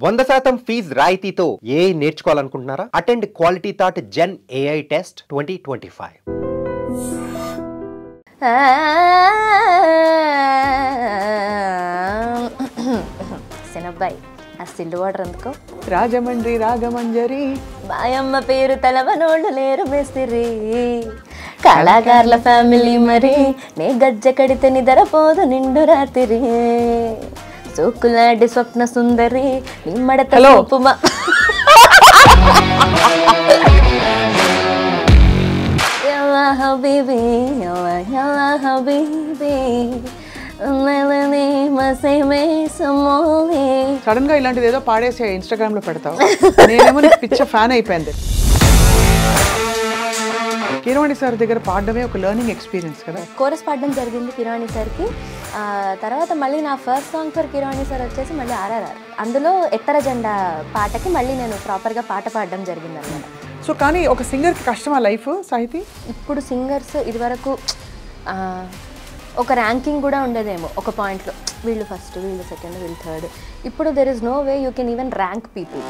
100% fees రాయితీతో AI నేర్చుకోవాలనుకుంటున్నారా? Attend quality thought gen AI test 2025. సినబ్బాయి ఆ సిల్లు వాటర్ ఎందుకో రాజమండ్రి రాగమంజరి మాయమ్మ పేరు తలవనోళ్ళు లేరు మేస్తిరి కళాకారుల ఫ్యామిలీ మరి నే గజ్జ కడితే నిద్రపోదు నిండు రాత్రి సోకులాంటి స్వప్న సుందరి నిమ్మడత లోపుమా హబీబీ హబీబీ సడన్ గా ఇలాంటిది ఏదో పాడేసి ఇన్స్టాగ్రామ్ లో పెడతావు. నేనేమో పిచ్చ ఫ్యాన్ అయిపోయింది. కీరవాణి సార్ దగ్గర పాడడమే ఒక లెర్నింగ్ ఎక్స్పీరియన్స్ కదా. కోరస్ పాడడం జరిగింది కీరవాణి సార్కి. తర్వాత మళ్ళీ నా first song for Keeravani sir వచ్చేసి మళ్ళీ ఆర్ఆర్ఆర్. అందులో ఎత్తర జెండా పాటకి మళ్ళీ నేను ప్రాపర్గా పాట పాడడం జరిగింది అన్నమాట. సో కానీ ఒక సింగర్కి కష్టమా లైఫ్ సాహితీ? ఇప్పుడు సింగర్స్ ఇదివరకు ఒక ర్యాంకింగ్ కూడా ఉండేదేమో ఒక పాయింట్లో, వీళ్ళు ఫస్ట్, వీళ్ళు సెకండ్, వీళ్ళు థర్డ్. ఇప్పుడు there is no way you can even rank people.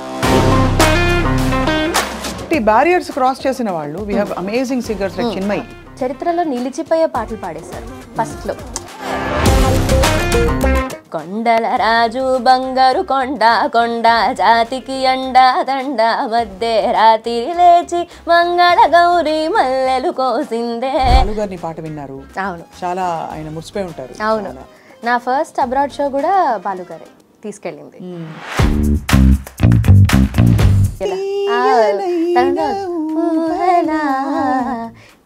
Barriers cross చేసిన వాళ్ళు we have amazing singers like Chinmayi. చరిత్రలో నిలిచిపోయే పాటలు పాడేశారు ఫస్ట్లో. కొండల రాజు బంగారు కొండ కొండ జాతికి అండా దండ మధ్య రాత్రి లేచి మంగళ గౌరి మల్లెలు కోసిందే. గారిని పాట విన్నారు? అవును, చాలా ఆయన మురిసిపోయి ఉంటారు. అవును, నా ఫస్ట్ అబ్రాడ్ షో కూడా బాలుగారే తీసుకెళ్ళింది.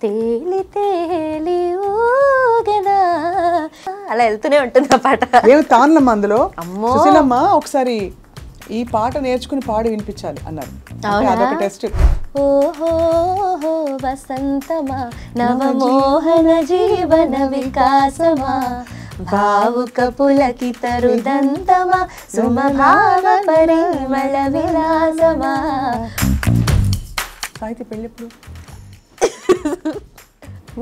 తేలి తేలి ఊగనా అలా వెళ్తూనే ఉంటుంది ఆ పాట. ఏమి తాన్లమ్మ అందులో సుశీలమ్మ ఒకసారి ఈ పాట నేర్చుకుని పాడి వినిపించాలి అన్నారు. అదొక టెస్ట్. ఓహో వసంతమా నవమోహన జీవన వికాసమా భావుక పులకిత రుదంతమా సుమభావ పరిమళ విలాసమా. సాహిత్య పెళ్ళెప్పుడు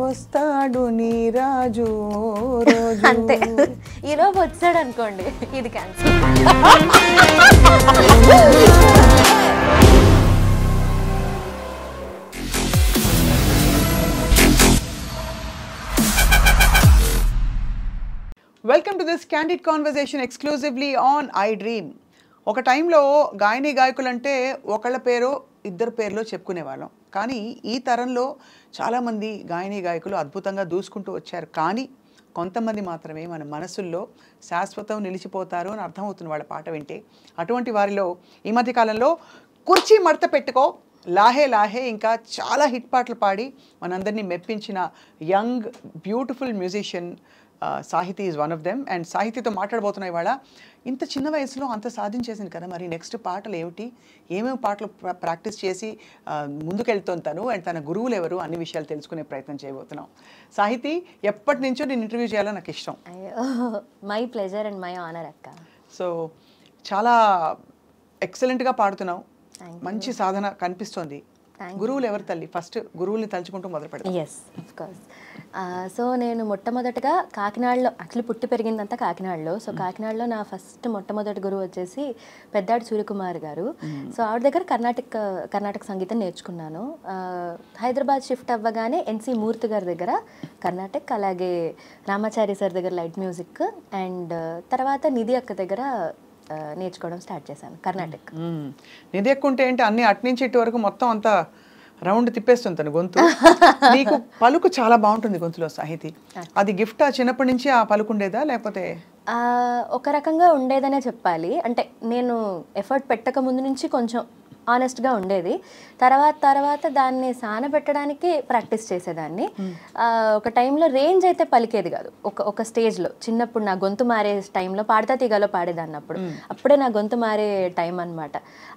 వస్తాడు నీ రాజు రోజు అంతే. ఈలోపు వచ్చాడు అనుకోండి, ఇది cancel. Welcome to this candid conversation exclusively on I dream. ఒక టైంలో గాయని గాయకులు అంటే ఒకళ్ళ పేరు ఇద్దరు పేర్లో చెప్పుకునేవాళ్ళం. కానీ ఈ తరంలో చాలామంది గాయని గాయకులు అద్భుతంగా దూసుకుంటూ వచ్చారు. కానీ కొంతమంది మాత్రమే మన మనసుల్లో శాశ్వతం నిలిచిపోతారు అని అర్థమవుతుంది వాళ్ళ పాట వింటే. అటువంటి వారిలో ఈ మధ్యకాలంలో కుర్చీ మడత పెట్టుకో, లాహే లాహే, ఇంకా చాలా హిట్ పాటలు పాడి మనందరినీ మెప్పించిన young beautiful musician Sahithi is one of them. And సాహితీతో మాట్లాడబోతున్నాయి ఇవాళ. ఇంత చిన్న వయసులో అంత సాధించేసింది కదా, మరి నెక్స్ట్ పాటలు ఏమిటి, ఏమేమి పాటలు ప్రాక్టీస్ చేసి ముందుకెళ్తాను తను, అండ్ తన గురువులు ఎవరు, అన్ని విషయాలు తెలుసుకునే ప్రయత్నం చేయబోతున్నాం. సాహితీ, ఎప్పటి నుంచో నేను ఇంటర్వ్యూ చేయాలని నాకు ఇష్టం. My pleasure and my honour అక్క. సో చాలా ఎక్సలెంట్గా పాడుతున్నావు, మంచి సాధన కనిపిస్తోంది. గురువులు ఎవరు తల్లి? ఫస్ట్ గురువుల్ని తలుచుకుంటూ మొదలు పెడతాం. Yes, of course. సో నేను మొట్టమొదటిగా కాకినాడలో, యాక్చువల్లీ పుట్టి పెరిగిందంతా కాకినాడలో. సో కాకినాడలో నా ఫస్ట్ మొట్టమొదటి గురువు వచ్చేసి పెద్దాడి సూర్యకుమార్ గారు. సో ఆవిడ దగ్గర కర్ణాటక సంగీతం నేర్చుకున్నాను. హైదరాబాద్ షిఫ్ట్ అవ్వగానే ఎన్సి మూర్తి గారి దగ్గర కర్ణాటక, అలాగే రామాచారి సార్ దగ్గర లైట్ మ్యూజిక్, అండ్ తర్వాత నిధి అక్క దగ్గర నేర్చుకోవడం స్టార్ట్ చేశాను కర్ణాటక. నిధి ఎక్కుంటే ఏంటి, అన్ని అట్నుంచి ఇటు వరకు మొత్తం అంతా రౌండ్ తిప్పేస్తుంది తను గొంతు. నీకు పలుకు చాలా బాగుంటుంది గొంతులో సాహితీ. అది గిఫ్ట్ చిన్నప్పటి నుంచి ఆ పలుకు ఉండేదా లేకపోతే? ఒక రకంగా ఉండేదనే చెప్పాలి. అంటే నేను ఎఫర్ట్ పెట్టక ముందు నుంచి కొంచెం ఆనెస్ట్గా ఉండేది. తర్వాత దాన్ని సానబెట్టడానికి ప్రాక్టీస్ చేసేదాన్ని. ఒక టైంలో రేంజ్ అయితే పలికేది కాదు. ఒక స్టేజ్లో చిన్నప్పుడు నా గొంతు మారే టైంలో పాడతా తీగలో పాడేదాన్ని. అప్పుడే నా గొంతు మారే టైం అనమాట.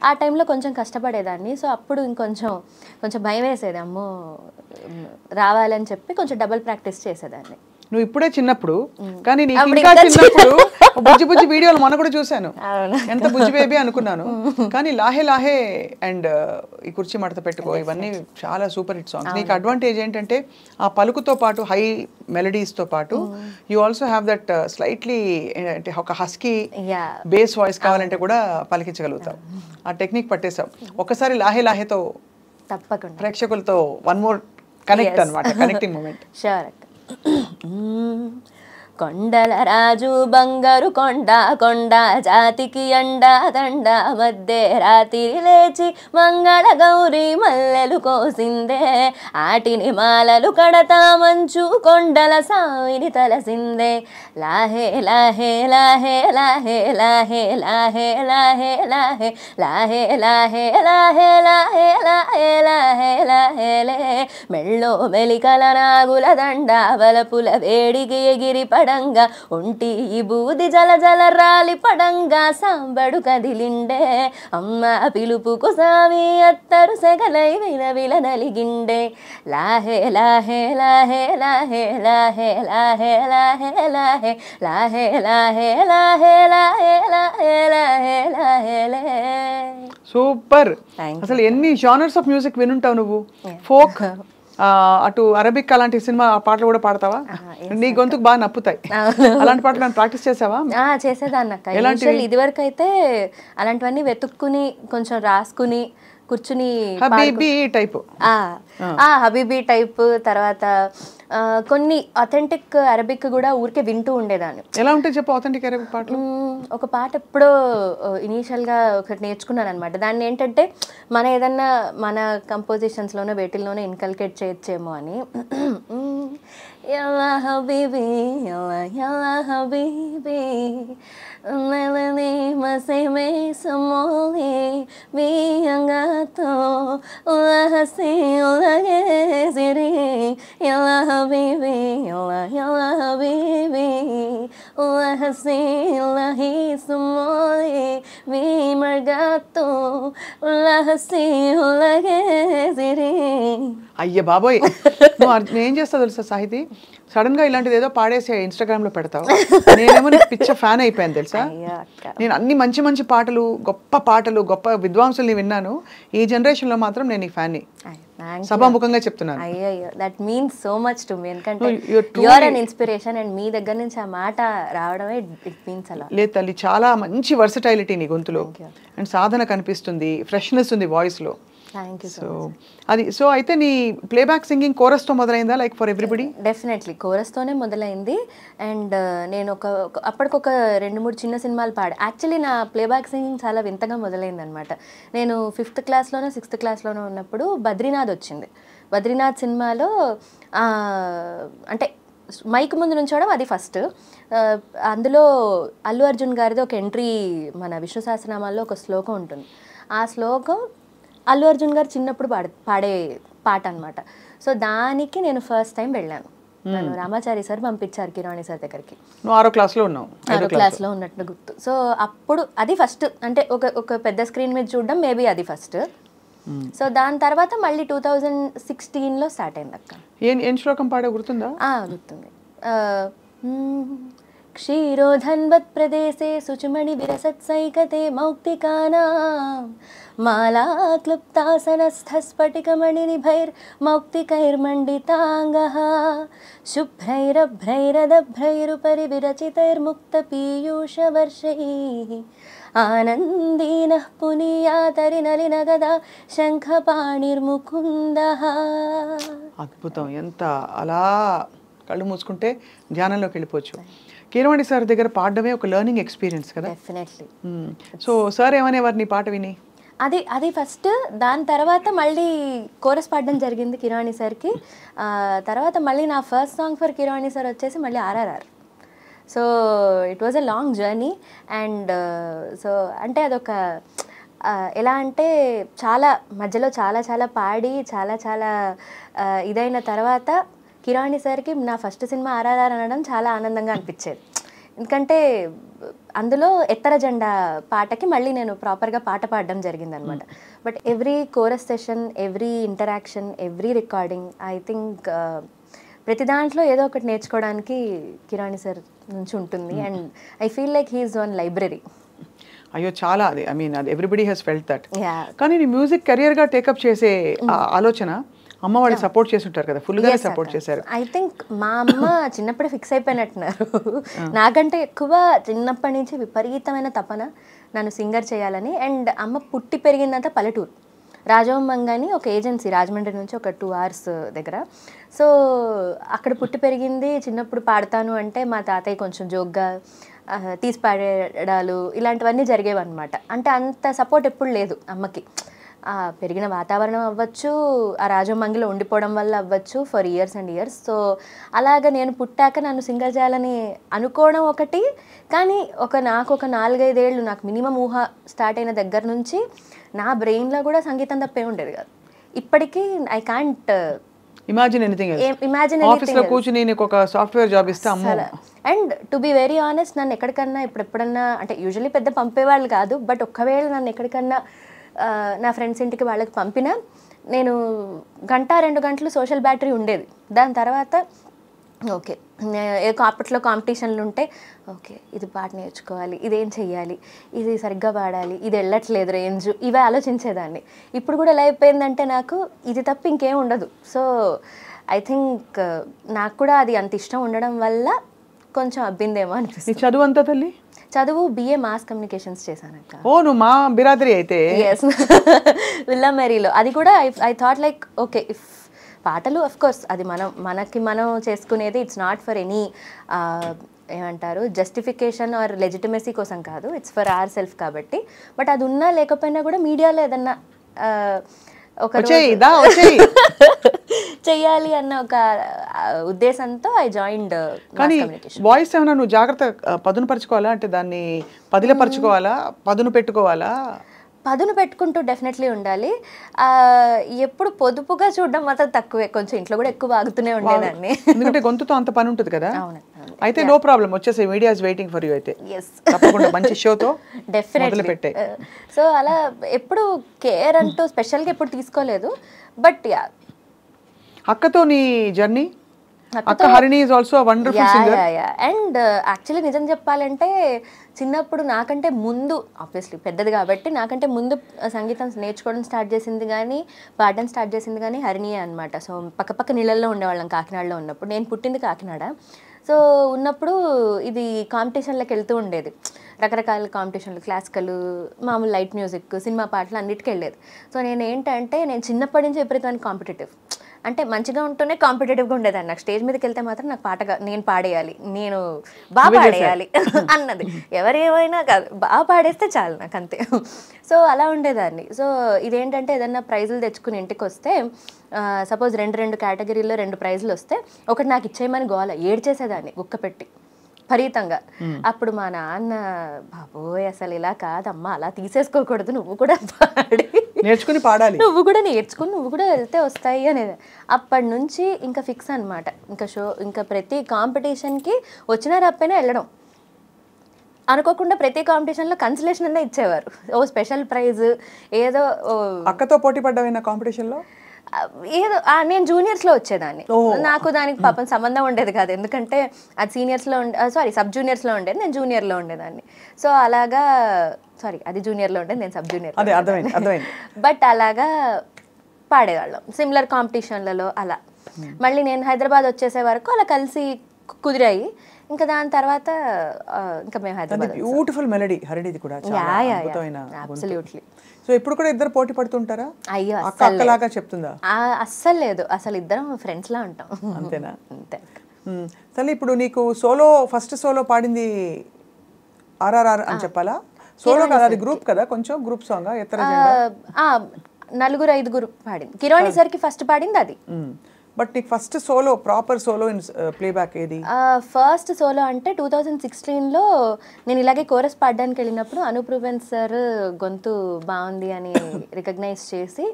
ఆ టైంలో కొంచెం కష్టపడేదాన్ని. సో అప్పుడు కొంచెం భయం వేసేది, అమ్మో రావాలని చెప్పి కొంచెం డబుల్ ప్రాక్టీస్ చేసేదాన్ని. నువ్వు ఇప్పుడే చిన్నప్పుడు, కానీ నీకు ఇంకా చిన్నప్పుడు బుజ్జి బుజ్జి వీడియోలు మొన్న కూడా చూశాను, అవును. ఎంత బుజ్జి బేబీ అనుకున్నాను. కానీ లాహే లాహే అండ్ ఈ కుర్చీ మడత పెట్టుకో ఇవన్నీ చాలా సూపర్ హిట్ సాంగ్స్. నీకు అడ్వాంటేజ్ ఏంటంటే ఆ పలుకుతో పాటు హై మెలడీస్తో పాటు you also have that slightly అంటే ఒక హస్కీ బేస్ వాయిస్ కావాలంటే కూడా పలికించగలుగుతావు. ఆ టెక్నిక్ పట్టేసావు. ఒక్కసారి లాహే లాహేతో తప్పకుండా ప్రేక్షకులతో వన్ మోర్ కనెక్ట్ అన్నమాట, కనెక్టింగ్ మూమెంట్. షూర్ అక్క. కొండల రాజు బంగారు కొండ కొండ జాతికి అండా దండ మధ్య రాత్రి లేచి మంగళ గౌరి మల్లెలు కోసిందే ఆటిని మాలలు కడతా మంచు కొండల సాయిని తలసిందే లాహే లాహే లాహే లాహే లాహే లాహే లాహే లాహే లాహే లాహే లాహే లాహే లాహే లాహే లాహే లే మెళ్ళో మెలికల నాగుల దండ బలపుల వేడికి ఎగిరి పడంగా ఒంటి ఈ బూది జల జల రాలి పడంగా సాంబడు కదిలిండే అమ్మ పిలుపుకు సామి అత్తరు సెగలై విల నలిగిండే లాహే లాహే లాహే లాహే లాహే లాహే లాహే లాహే లాహే లాహే లాహే లాహే లాహే లాహే లాహే లే. సూపర్. Thank you. అసలు ఎన్ని జానర్స్ ఆఫ్ మ్యూజిక్ వినుంటావు నువ్వు. ఫోక్, అటు అరబిక్ అలాంటి సినిమా పాటలు కూడా పాడతావా? నీ గొంతుకు బాగా నప్పుతాయి. అలాంటి పాటలు ప్రాక్టీస్ చేసావా? చేసేదాన్ని అక్క. ఇదివరకు అయితే అలాంటివన్నీ వెతుక్కుని కొంచెం రాసుకుని కూర్చుని హబీబీ టైప్ హబీబీ టైప్ తర్వాత కొన్ని అథెంటిక్ అరబిక్ కూడా ఊరికే వింటూ ఉండేదాన్ని. ఎలా ఉంటాయి చెప్పు అథెంటిక్ అరబిక్ పాటలు? ఒక పాట ఎప్పుడో ఇనీషియల్గా ఒకటి నేర్చుకున్నాను అనమాట. దాన్ని ఏంటంటే మన ఏదన్నా మన కంపోజిషన్స్లోనో వేటిల్లోనో ఇన్కల్కేట్ చేయొచ్చేమో అని. యల్లా హబీబీ యల్లా యల్లా హబీబీ melani maseme samole mi angato la hasi la geziri yalla habibi yalla habibi la hasi la hi samole mi margato la hasi la geziri. అయ్య బాబోయ్, నువ్వు ఏం చేస్తావు తెలుసా సాహితి, సడన్ గా ఇలాంటిది ఏదో పాడేసి ఇన్స్టాగ్రామ్ లో పెడతావు. నేనేమో నీకు పిచ్చ ఫ్యాన్ అయిపోయాను తెలుసా. నేను అన్ని మంచి మంచి పాటలు, గొప్ప విద్వాంసుల్ని విన్నాను. ఈ జనరేషన్ లో మాత్రం నేను ఈ ఫ్యాన్ని సభాముఖంగా చెప్తున్నాను. అయ్యో that means so much to me. ఎందుకంటే you are an inspiration and మీ దగ్గర నుంచి ఆ మాట రావడమే ఇట్ మీన్స్ అలా. లేదు తల్లి, చాలా మంచి వర్సటైలిటీ నీ గొంతులో అండ్ సాధన కనిపిస్తుంది, ఫ్రెష్నెస్ ఉంది వాయిస్ లో. సో అయితే నీ ప్లేబ్యాక్ సింగింగ్ కోరస్తో మొదలైందా లైక్ ఫర్ ఎవ్రీబడి? డెఫినెట్లీ కోరస్తోనే మొదలైంది. అండ్ నేను అప్పటికొక 2-3 చిన్న సినిమాలు యాక్చువల్లీ నా ప్లేబ్యాక్ సింగింగ్ చాలా వింతగా మొదలైంది అనమాట. నేను 5th క్లాస్లోనో 6th క్లాస్లోనో ఉన్నప్పుడు బద్రీనాథ్ వచ్చింది. బద్రీనాథ్ సినిమాలో అంటే మైక్ ముందు నుంచోవడం అది ఫస్ట్. అందులో అల్లు అర్జున్ గారిది ఒక ఎంట్రీ మన విష్ణు సహస్రనామాల్లో ఒక శ్లోకం ఉంటుంది. ఆ శ్లోకం అల్లు అర్జున్ గారు చిన్నప్పుడు పాడే పాట అనమాట. సో దానికి నేను ఫస్ట్ టైం వెళ్ళాను. నన్ను రామాచారి సార్ పంపించారు కిరాణి సార్ దగ్గరికి. 6వ క్లాస్లో ఉన్నావు? 6వ క్లాస్లో ఉన్నట్టు గుర్తు. సో అప్పుడు అది ఫస్ట్, అంటే ఒక పెద్ద స్క్రీన్ మీద చూడడం మేబీ అది ఫస్ట్. సో దాని తర్వాత మళ్ళీ 2016లో స్టార్ట్ అయింది అక్క. ఏం శ్లోకం పాడే గుర్తుందా? గుర్తుంది. క్షీరోధన్వత్ ప్రదేశే శుచిమణి విరసత్సైకతే మౌక్తికానాం మాలా క్లుప్తాసనస్థస్ఫటికమణినిభైర్మౌక్తికైర్మండితాంగః శుభ్రైరభ్రైరదభ్రైరుపరి విరచితైర్ముక్తపీయూషవర్షైః ఆనందీనః పునీయాతరినలినగదా శంఖపాణిర్ముకుందః. అద్భుతం. ఎంత అలా కళ్ళు మూసుకుంటే ధ్యానంలోకి వెళ్ళిపోవచ్చు. కీరవాణి సార్ దగ్గర పాడడమే ఒక లెర్నింగ్ ఎక్స్పీరియన్స్ కదా. డెఫినెట్లీ. సో సార్ ఏమనేవారు నీ పాట విని? అది ఫస్ట్. దాని తర్వాత మళ్ళీ కోరస్ పాడడం జరిగింది కిరాణి సార్కి. తర్వాత మళ్ళీ నా ఫస్ట్ సాంగ్ ఫర్ కిరాణి సార్ వచ్చేసి మళ్ళీ RRR. So it was a long journey. And so అంటే అదొక ఎలా అంటే చాలా మధ్యలో చాలా పాడి చాలా ఇదైన తర్వాత కిరాణి సార్కి నా ఫస్ట్ సినిమా RRR అనడం చాలా ఆనందంగా అనిపించేది. ఎందుకంటే అందులో ఎత్తర జెండా పాటకి మళ్ళీ నేను ప్రాపర్గా పాట పాడడం జరిగిందనమాట. But every chorus session, every interaction, every recording I think ప్రతి దాంట్లో ఏదో ఒకటి నేర్చుకోవడానికి కిరాణి సార్ నుంచి ఉంటుంది. And I feel like he's one library. అయ్యో చాలా, అది ఐ మీన్ అది ఎవ్రీబడి హెస్ ఫెల్ట్ దట్. కానీ నీ మ్యూజిక్ కెరియర్గా టేకప్ చేసే ఆలోచన అమ్మ వాళ్ళు సపోర్ట్ చేసి ఉంటారు కదా, ఫుల్గానే సపోర్ట్ చేశారు. ఐ థింక్ మా అమ్మ చిన్నప్పుడే ఫిక్స్ అయిపోయినట్టున్నారు. నాకంటే ఎక్కువ చిన్నప్పటి నుంచి విపరీతమైన తపన నన్ను సింగర్ చేయాలని. అండ్ అమ్మ పుట్టి పెరిగిందంతా పల్లెటూరు, రాజవంబంగా అని ఒక ఏజెన్సీ రాజమండ్రి నుంచి ఒక 2 hours దగ్గర. సో అక్కడ పుట్టి పెరిగింది. చిన్నప్పుడు పాడతాను అంటే మా తాతయ్య కొంచెం జోక్గా తీసి పాడేడాలు ఇలాంటివన్నీ జరిగేవన్నమాట. అంటే అంత సపోర్ట్ ఎప్పుడు లేదు అమ్మకి. పెరిగిన వాతావరణం అవ్వచ్చు, ఆ రాజమంగిలో ఉండిపోవడం వల్ల అవ్వచ్చు, for years and years. So అలాగ నేను పుట్టాక నన్ను సింగర్ చేయాలని అనుకోవడం ఒకటి, కానీ నాకు ఒక 4-5 ఏళ్ళు నాకు మినిమం ఊహ స్టార్ట్ అయిన దగ్గర నుంచి నా బ్రెయిన్లో కూడా సంగీతం తప్పే ఉండేది కాదు. ఇప్పటికీ I can't imagine anything else. ఆఫీస్లో కూర్చుని నీకు ఒక సాఫ్ట్వేర్ జాబ్ ఇస్తే అమ్మో. And to be very honest, నన్ను ఎక్కడికన్నా ఎప్పుడన్నా అంటే యూజువల్లీ పెద్ద పంపేవాళ్ళు కాదు, బట్ ఒక్కవేళ నన్ను ఎక్కడికన్నా నా ఫ్రెండ్స్ ఇంటికి వాళ్ళకి పంపినా నేను 1-2 గంటలు సోషల్ బ్యాటరీ ఉండేది. దాని తర్వాత ఓకే అప్పట్లో కాంపిటీషన్లు ఉంటే ఓకే ఇది పాట నేర్చుకోవాలి, ఇదేం చెయ్యాలి, ఇది సరిగ్గా పాడాలి, ఇది వెళ్ళట్లేదు రేంజ్, ఇవే ఆలోచించేదాన్ని. ఇప్పుడు కూడా ఎలా అయిపోయిందంటే నాకు ఇది తప్ప ఇంకేం ఉండదు. సో ఐ థింక్ నాకు కూడా అది అంత ఇష్టం ఉండడం వల్ల కొంచెం అబ్బిందేమో అనిపిస్తుంది. చదువు అంతా తల్లి? చదువు BA మాస్ కమ్యూనికేషన్స్ చేశానక్క. ఓ నువ్వు మా బిరాదరి అయితే? ఎస్, విల్లా మేరీలో. అది కూడా I thought like okay if పాటలు అఫ్ కోర్స్ అది మనం చేసుకునేది, ఇట్స్ నాట్ ఫర్ ఎనీ ఏమంటారు జస్టిఫికేషన్ ఆర్ లెజిటిమసీ కోసం కాదు, ఇట్స్ ఫర్ అవర్ సెల్ఫ్ కాబట్టి. బట్ అది ఉన్నా లేకపోయినా కూడా మీడియాలో ఏదన్నా ఒక చెయ్యాలి అన్న ఒక ఉద్దేశంతో ఐ జాయిన్డ్. కానీ వాయిస్ ఏమైనా నువ్వు జాగ్రత్త పదును పరుచుకోవాలా, అంటే దాన్ని పదిలపరుచుకోవాలా, పదును పెట్టుకోవాలా? పదును పెట్టుకుంటూ డెఫినెట్లీ ఉండాలి. ఎప్పుడు పొదుపుగా చూడడం మాత్రం తక్కువే, కొంచెం ఇంట్లో కూడా ఎక్కువ ఆగుతూనే ఉండేదాన్ని. ఎందుకంటే గొంతుతో అంత పని ఉంటుంది కదా. అయితే నో ప్రాబ్లం, వచ్చేసి media is waiting for you. అయితే తప్పకుండా మంచి షోతో డెఫినెట్లీ పెట్టే. సో అలా ఎప్పుడు కేర్ అంటూ స్పెషల్గా ఎప్పుడు తీసుకోలేదు. బట్ యా, అక్కతో నీ జర్నీ? అక్క Harini is also wonderful singer. And actually నిజం చెప్పాలంటే చిన్నప్పుడు నాకంటే ముందు, ఆబ్వియస్లీ పెద్దది కాబట్టి నాకంటే ముందు సంగీతం నేర్చుకోవడం స్టార్ట్ చేసింది కానీ పాడడం స్టార్ట్ చేసింది కానీ హరిణియే అనమాట. సో పక్క నీళ్ళల్లో ఉండేవాళ్ళం కాకినాడలో ఉన్నప్పుడు. నేను పుట్టింది కాకినాడ. సో ఉన్నప్పుడు ఇది కాంపిటీషన్లకు వెళ్తూ ఉండేది, రకరకాల కాంపిటీషన్లు, క్లాసికల్, మామూలు లైట్ మ్యూజిక్, సినిమా పాటలు అన్నిటికీ వెళ్ళేది. సో నేను చిన్నప్పటి నుంచి విపరీతమైన కాంపిటేటివ్, అంటే మంచిగా ఉంటూనే కాంపిటేటివ్గా ఉండేదాన్ని. నాకు స్టేజ్ మీదకి వెళ్తే మాత్రం నాకు నేను పాడేయాలి, నేను బాగా పాడేయాలి అన్నది. ఎవరేమైనా కాదు, బాగా పాడేస్తే చాలు నాకు, అంతే. సో అలా ఉండేదాన్ని. సో ఇదేంటంటే ఏదన్నా ప్రైజులు తెచ్చుకుని ఇంటికి వస్తే, సపోజ్ 2 కేటగిరీల్లో 2 ప్రైజులు వస్తే ఒకటి నాకు ఇచ్చేయమని గోల ఏడ్చేసేదాన్ని గుక్క పెట్టి విపరీతంగా. అప్పుడు మా నాన్న, బాబోయ్ అసలు ఇలా కాదమ్మా, అలా తీసేసుకోకూడదు, నువ్వు కూడా నేర్చుకుని పాడాలి, నువ్వు కూడా నేర్చుకుని నువ్వు కూడా వెళ్తే వస్తాయి అనేది. అప్పటి నుంచి ఇంకా ఫిక్స్ అనమాట. ఇంకా ప్రతి కాంపిటీషన్కి వచ్చినా రప్పైనా వెళ్ళడం. అనుకోకుండా ప్రతి కాంపిటీషన్లో కన్సలేషన్ అనే ఇచ్చేవారు, ఓ స్పెషల్ ప్రైజ్ ఏదో. అక్కతో పోటీ పడ్డావైనా కాంపిటీషన్లో? ఏదో నేను జూనియర్స్లో వచ్చేదాన్ని. నాకు దానికి పాపం సంబంధం ఉండేది కాదు, ఎందుకంటే అది సీనియర్స్లో సబ్ జూనియర్స్లో ఉండేది, నేను జూనియర్లో ఉండేదాన్ని. సో అలాగా అది జూనియర్లో ఉండేది, నేను సబ్ జూనియర్. బట్ అలాగా పాడేవాళ్ళం సిమిలర్ కాంపిటీషన్లలో. అలా మళ్ళీ నేను హైదరాబాద్ వచ్చేసే వరకు అలా కలిసి కుదిరాయి. ఇంకా దాని తర్వాత ఇంకా మేము హైదరాబాద్. బ్యూటిఫుల్ మెలడీ హరిణిది కూడా, అబ్సల్యూట్లీ. సో ఇప్పుడు కూడా ఇద్దరు పోటీ పడుతుంటారా? అయ్యో అక్కలాగా చెప్తుందా? అస్సలు లేదు, అసలు ఇద్దరం ఫ్రెండ్స్ లా ఉంటాం. అంతేనా? అంతే. సరే, ఇప్పుడు నీకు ఫస్ట్ సోలో పాడింది RRR అని చెప్పాలా? సోలో కదా, అది గ్రూప్ కదా, కొంచెం గ్రూప్ సాంగ్. 4-5 పాడింది. కిరాణి సార్కి ఫస్ట్ పాడింది అది. బట్ నీకు first solo, proper solo in playback ఏది? ఫస్ట్ సోలో అంటే 2016లో నేను ఇలాగే కోరస్ పాడడానికి వెళ్ళినప్పుడు అనూప్ రూబెన్స్ సార్ గొంతు బాగుంది అని రికగ్నైజ్ చేసి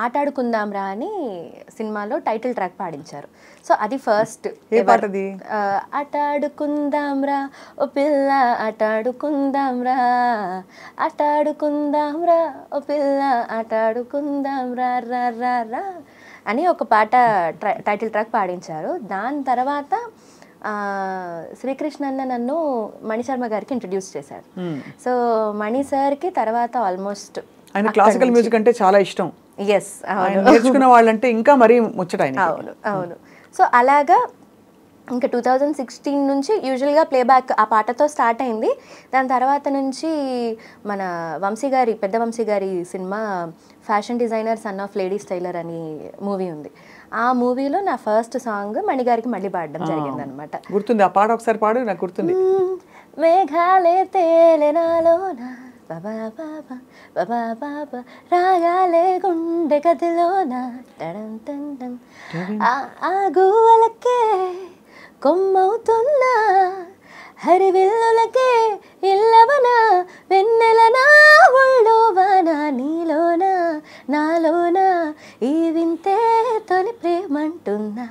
ఆటాడుకుందాం రా అని సినిమాలో టైటిల్ ట్రాక్ పాడించారు. సో అది ఫస్ట్. ఆటాడుకుందాం రా ఓ పిల్ల ఆటాడుకుందాం రా, ఆటాడుకుందాం రా ఓ పిల్ల ఆటాడుకుందాం రా రా రా రా అని ఒక పాట టైటిల్ ట్రాక్ పాడించారు. దాని తర్వాత శ్రీకృష్ణ అన్న నన్ను మణిశర్మ గారికి ఇంట్రడ్యూస్ చేశారు. సో మణి సార్కి తర్వాత ఆల్మోస్ట్ ఆయన క్లాసికల్ మ్యూజిక్ అంటే చాలా ఇష్టం. ఎస్, అవును, నేర్చుకున్న వాళ్ళంటే ఇంకా మరీ ముచ్చట. అవును అవును. సో అలాగా ఇంకా 2016 నుంచి యూజువల్గా ప్లేబ్యాక్ ఆ పాటతో స్టార్ట్ అయింది. దాని తర్వాత నుంచి మన పెద్ద వంశీ గారి cinema fashion designer son of ladies tailor అని మూవీ ఉంది. ఆ మూవీలో నా ఫస్ట్ సాంగ్ మణిగారికి మళ్ళీ పాడడం జరిగింది అనమాట. గుర్తుంది ఆ పాట? ఒకసారి పాడు, నాకు గుర్తుంది. మేఘాలే తేలెనాలోన బాబా బాబా బాబా బాబా రాగాలే గుండె గదిలోన ఆ గువ్వలకే కొమ్మవుతున్నా హరివిల్లులకే ఇల్లవనా వెన్నెలనా ఒళ్ళోవానా నీలోనా నాలోనా ఈ వింతే తొలి ప్రేమంటున్నా.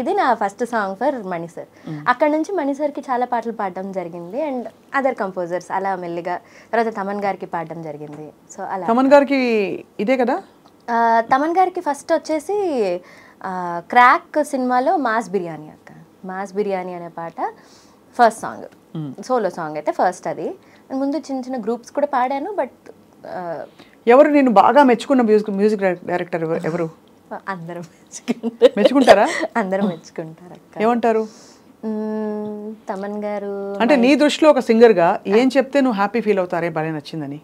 ఇది నా first song for Mani sir. అక్కడ నుంచి మణి సార్కి చాలా పాటలు పాడడం జరిగింది అండ్ అదర్ కంపోజర్స్ అలా మెల్లిగా. తర్వాత తమన్ గారికి పాడడం జరిగింది. సో అలా. తమన్ గారికి ఇదే కదా? తమన్ గారికి ఫస్ట్ వచ్చేసి క్రాక్ సినిమాలో మాస్ బిర్యానీ అనే పాట ఫస్ట్ సాంగ్, సోలో సాంగ్ అయితే ఫస్ట్. అది ముందు చిన్న చిన్న గ్రూప్స్ కూడా పాడాను. బట్ ఎవరు నేను బాగా మెచ్చుకున్న మ్యూజిక్ డైరెక్టర్ ఎవరు? అందరం మెచ్చుకుంటారా? అందరం మెచ్చుకుంటారు అక్క. ఏమంటారు? తమన్ గారు అంటే నీ దృష్టిలో ఒక సింగర్గా ఏం చెప్తే నువ్వు హ్యాపీ ఫీల్ అవుతారే బాగా నచ్చిందని?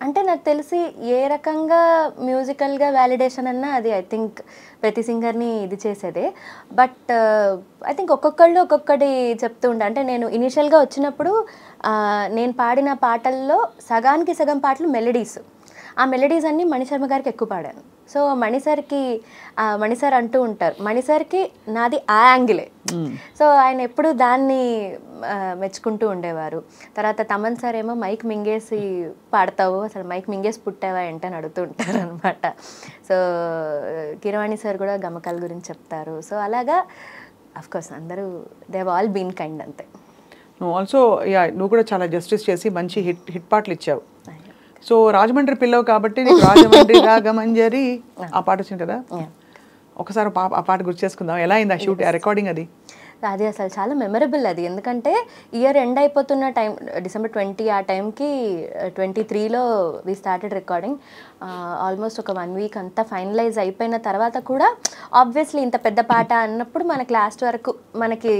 అంటే నాకు తెలిసి ఏ రకంగా మ్యూజికల్గా వ్యాలిడేషన్ అన్నా అది ఐ థింక్ ప్రతి సింగర్ని ఇది చేసేదే. బట్ ఐ థింక్ ఒక్కొక్కళ్ళు ఒక్కొక్కటి చెప్తూ ఉండే. అంటే నేను ఇనీషియల్గా వచ్చినప్పుడు నేను పాడిన పాటల్లో సగానికి సగం పాటలు మెలడీస్. ఆ మెలడీస్ అన్నీ మణిశర్మ గారికి ఎక్కువ పాడాను. సో మణిసార్ అంటూ ఉంటారు, మణిసార్కి నాది ఆ యాంగిలే. సో ఆయన ఎప్పుడు దాన్ని మెచ్చుకుంటూ ఉండేవారు. తర్వాత తమన్ సార్ ఏమో మైక్ మింగేసి పాడతావు, అసలు మైక్ మింగేసి పుట్టావా ఏంటని అడుగుతూ ఉంటారు అనమాట. సో కిరవాణి సార్ కూడా గమకాల గురించి చెప్తారు. సో అలాగా అఫ్కోర్స్ అందరూ they have all been kind అంతే. నువ్వు ఆల్సో నువ్వు కూడా చాలా జస్టిస్ చేసి మంచి హిట్ పాటలు ఇచ్చావు. సో రాజమండ్రి పిల్లవు కాబట్టి నీకు రాజమండ్రి రాగమంజరి ఆ పాట వచ్చింది కదా, ఒకసారి ఆ పాట గుర్తు చేసుకుందాం. ఎలా అయింది ఆ షూట్, ఆ రికార్డింగ్? అది అసలు చాలా మెమరబుల్ అది. ఎందుకంటే ఇయర్ ఎండ్ అయిపోతున్న టైం December 20 ఆ టైంకి 23లో వి స్టార్టెడ్ రికార్డింగ్. ఆల్మోస్ట్ ఒక 1 వీక్ అంతా ఫైనలైజ్ అయిపోయిన తర్వాత కూడా ఆబ్వియస్లీ ఇంత పెద్ద పాట అన్నప్పుడు మనకి లాస్ట్ వరకు మనకి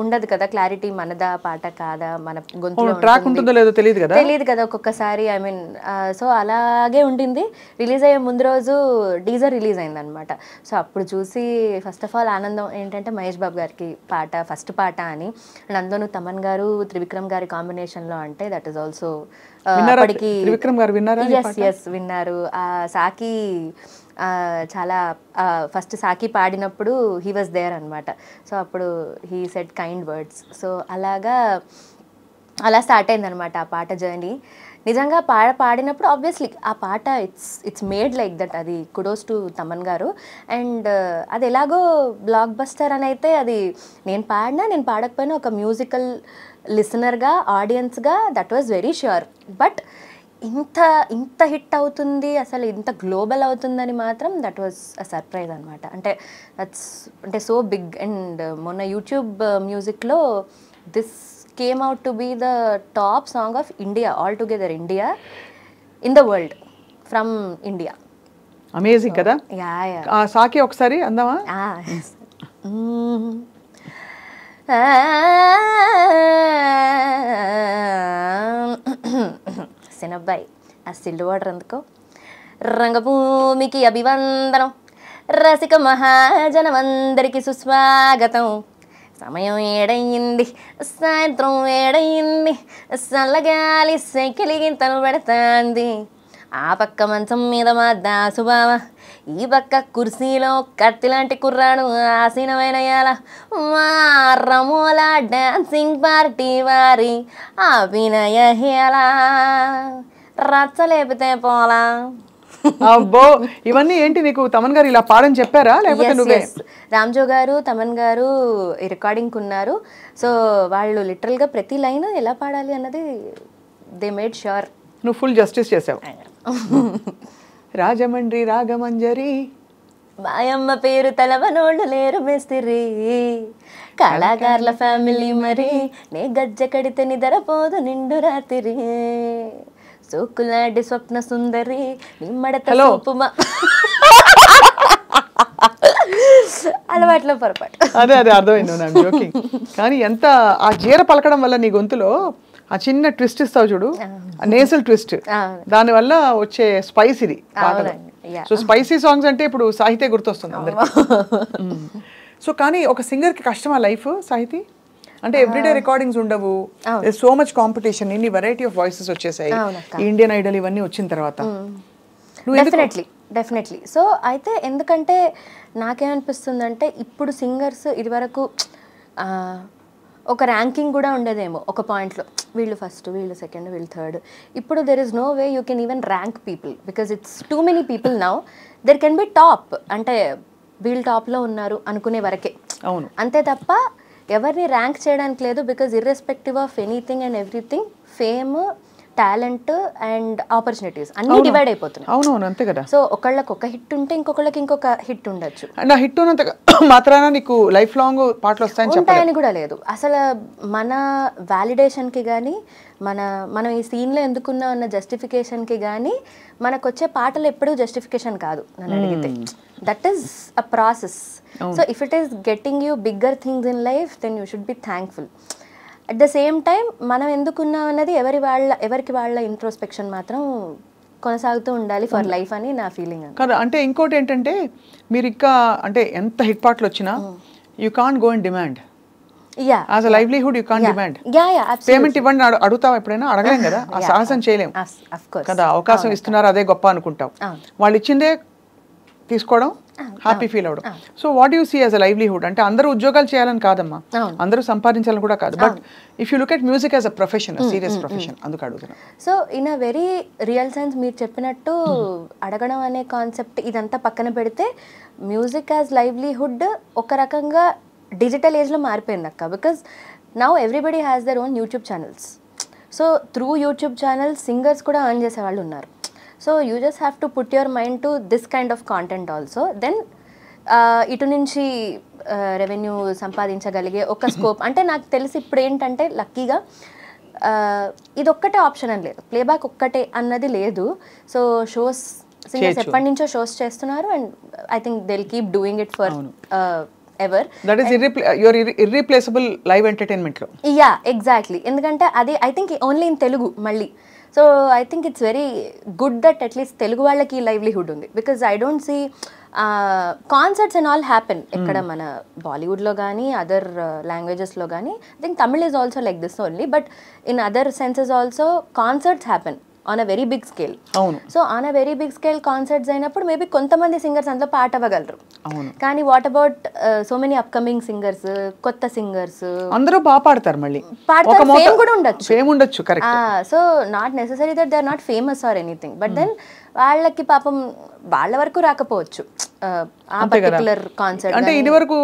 ఉండదు కదా క్లారిటీ, మనదా పాట కాదా, మన గొంతులో ట్రాక్ ఉంటుందో లేదో తెలియదు కదా ఒక్కొక్కసారి. ఐ మీన్ సో అలాగే ఉండింది. రిలీజ్ అయ్యే ముందు రోజు టీజర్ రిలీజ్ అయింది అనమాట. సో అప్పుడు చూసి ఫస్ట్ ఆఫ్ ఆల్ ఆనందం ఏంటంటే మహేష్ బాబు గారికి పాట ఫస్ట్ పాట అని. అండ్ అందులో తమన్ గారు త్రివిక్రమ్ గారి కాంబినేషన్లో అంటే దట్ ఈస్ ఆల్సో అప్పటికి విన్నారు. సాకి చాలా ఫస్ట్ సాకి పాడినప్పుడు హీ వాజ్ దేర్ అనమాట. సో అప్పుడు he said kind words. So అలా స్టార్ట్ అయిందనమాట ఆ పాట జర్నీ. నిజంగా పాడినప్పుడు ఆబ్వియస్లీ ఆ పాట ఇట్స్ మేడ్ లైక్ దట్. అది కుడోస్ టు తమన్ గారు. అండ్ అది ఎలాగో బ్లాక్ బస్టర్ అని అయితే అది నేను పాడకపోయినా ఒక మ్యూజికల్ లిసనర్గా ఆడియన్స్గా that was very sure. But ఇంత హిట్ అవుతుంది, అసలు ఇంత గ్లోబల్ అవుతుందని మాత్రం దట్ వాజ్ అ సర్ప్రైజ్ అనమాట. అంటే సో బిగ్. అండ్ మొన్న యూట్యూబ్ మ్యూజిక్లో this came out to be the top song of India altogether, India in the world from India. Amazing kada? Yeah. Saki okkasari andama? Yes. Sinabbai ఆ సిల్లు water అందుకో. రంగభూమికి అభివందనం, రసిక మహాజనమందరికి సుస్వాగతం. సమయం ఏడయింది, సాయంత్రం ఏడయింది, చల్లగాలి సైకిలిగింతను పెడతాంది. ఆ పక్క మంచం మీద మా దాసుబావ, ఈ పక్క కుర్సీలో కత్తిలాంటి కుర్రాడు ఆసీనమైన యాల. మా రమోల డాన్సింగ్ పార్టీ వారి అభినయ హేళ, రచ్చలేపితే పోలా. అబ్బో, ఇవన్నీ ఏంటి నీకు తమన్ గారు ఇలా పాడని చెప్పారా లేకపోతే నువ్వే? రామ్జో గారు తమన్ గారు ఈ రికార్డింగ్ ఉన్నారు. సో వాళ్ళు లిటరల్గా ప్రతి లైన్ ఎలా పాడాలి అన్నది దే మేడ్ ష్యూర్. నువ్వు ఫుల్ జస్టిస్ చేసావు. రాజమండ్రి రాగమంజరి. మాయమ్మ పేరు తలవనోళ్ళు లేరు మేస్తిరి, కళాకారుల ఫ్యామిలీ మరి, నే గజ్జ కడితే నిద్రపోదు నిండు రాత్రి, సోకులాంటి స్వప్న సుందరి నిమ్మడత సూపుమా. అలవాట్లో పొరపాటు. అదే అర్థమైంది, జోకింగ్. కానీ ఎంత ఆ జీర పలకడం వల్ల నీ గొంతులో ఆ చిన్న ట్విస్ట్ ఇస్తావు చూడు, నేసల్ ట్విస్ట్, దాని వల్ల వచ్చే స్పైస్ ఇది పాటలో. సో స్పైసీ సాంగ్స్ అంటే ఇప్పుడు సాహిత్య గుర్తొస్తుంది అందరికి. సో కానీ ఒక సింగర్కి కష్టమా లైఫ్ సాహితీ? అంటే ఎవ్రీడే రికార్డింగ్స్ ఉండవు, సో మచ్ కాంపిటీషన్, ఇన్ని వెరైటీ ఆఫ్ వాయిసెస్ వచ్చేసాయి, ఇండియన్ ఐడల్ ఇవన్నీ వచ్చిన తర్వాత. డెఫినెట్లీ. సో అయితే ఎందుకంటే నాకేమనిపిస్తుందంటే ఇప్పుడు సింగర్స్ ఇదివరకు ఒక ర్యాంకింగ్ కూడా ఉండేదేమో ఒక పాయింట్లో, వీళ్ళు ఫస్ట్, వీళ్ళు సెకండ్, వీళ్ళు థర్డ్. ఇప్పుడు there is no way you can even rank people because it's too many people now. There can be top, అంటే వీళ్ళు టాప్లో ఉన్నారు అనుకునే వరకే. అవును, అంతే తప్ప ఎవరిని ర్యాంక్ చేయడానికి లేదు. Because irrespective of anything and everything, fame, talent and opportunities అన్ని డివైడ్ అయిపోతున్నాయి. అవునవును, అంతే కదా. సో ఒకళ్ళకి ఒక హిట్ ఉంటే ఇంకొకళ్ళకి ఇంకొక హిట్ ఉండొచ్చు. అండ్ ఆ హిట్ ఉన్నంత మాత్రాన నీకు లైఫ్ లాంగ్ పాటలు ఉంటాయని కూడా లేదు. అసలు మన వ్యాలిడేషన్కి కానీ, మనం ఈ సీన్లో ఎందుకున్నాం అన్న జస్టిఫికేషన్కి కానీ మనకు వచ్చే పాటలు ఎప్పుడూ జస్టిఫికేషన్ కాదు నన్ను అడిగితే. That is a process. So if it is getting you bigger things in life then you should be thankful. At the same time మనం ఎందుకున్నాం అన్నది ఎవరికి వాళ్ళ ఇంట్రోస్పెక్షన్ మాత్రం కొనసాగుతూ ఉండాలి ఫర్ లైఫ్ అని నా ఫీలింగ్. కదా. అంటే ఇంకోటి ఏంటంటే మీరు ఇంకా అంటే ఎంత హిట్ పాటలు వచ్చినా you can't go in demand. As a livelihood you can't demand. Payment ఇవ్వండి అడుగుతావు ఎప్పుడైనా? అడగలేం కదా, ఆ సాహసం చేయలేం కదా. అవకాశం ఇస్తున్నారు అదే గొప్ప అనుకుంటాం. వాళ్ళు ఇచ్చిందే తీసుకోవడం, హ్యాపీ ఫీల్ అవడం. So what you see as a livelihood? అంటే అందరూ ఉద్యోగాలు చేయాలని కాదమ్మా, అందరూ సంపాదించాలని కూడా కాదు. But if you look at music as a profession, serious profession, అందుకు అడుగుతున్నా. So in a very real sense మీరు చెప్పినట్టు అడగడం అనే కాన్సెప్ట్ ఇదంతా పక్కన పెడితే, మ్యూజిక్ యాజ్ లైవ్లీహుడ్ ఒక రకంగా డిజిటల్ ఏజ్లో మారిపోయింది అక్క. Because now everybody has their own YouTube channels. So through YouTube channels singers కూడా ఎర్న్ చేసే వాళ్ళు ఉన్నారు. So you just have to put your mind to this kind of content also. Then ఇటు నుంచి రెవెన్యూ సంపాదించగలిగే ఒక స్కోప్. అంటే నాకు తెలిసి ఇప్పుడు ఏంటంటే లక్కీగా ఇది ఒక్కటే ఆప్షన్ అని లేదు, ప్లేబ్యాక్ ఒక్కటే అన్నది లేదు. సో షోస్ సింగర్స్ ఎప్పటి నుంచో షోస్ చేస్తున్నారు and I think they will keep doing it for ever. That is your irreplaceable live entertainment లో. Yeah exactly. ఎందుకంటే అది I think only in Telugu మళ్ళీ. So I think it's very good that at least Telugu వాళ్ళకి livelihood ఉంది. Because I don't see concerts and all happen ఎక్కడ మన బాలీవుడ్లో కానీ అదర్ లాంగ్వేజెస్లో కానీ. I think Tamil is also like this only, but in other senses also concerts happen on a very big scale. So on a very big scale concerts అయినప్పుడు maybe కొంతమంది singers అందులో పాట అవ్వగలరు. కానీ what about so many upcoming singers, కొత్త singers అందరూ బాగా పాడతారు, మళ్ళీ పాడతారు, ఫేమ్ కూడా ఉండొచ్చు. ఫేమ్ ఉండొచ్చు, correct. So not necessary that they are not famous or anything, but then వాళ్ళకి పాపం వాళ్ళ వరకు రాకపోవచ్చు ఆ పర్టిక్యులర్ కాన్సర్ట్. అంటే ఇది వరకు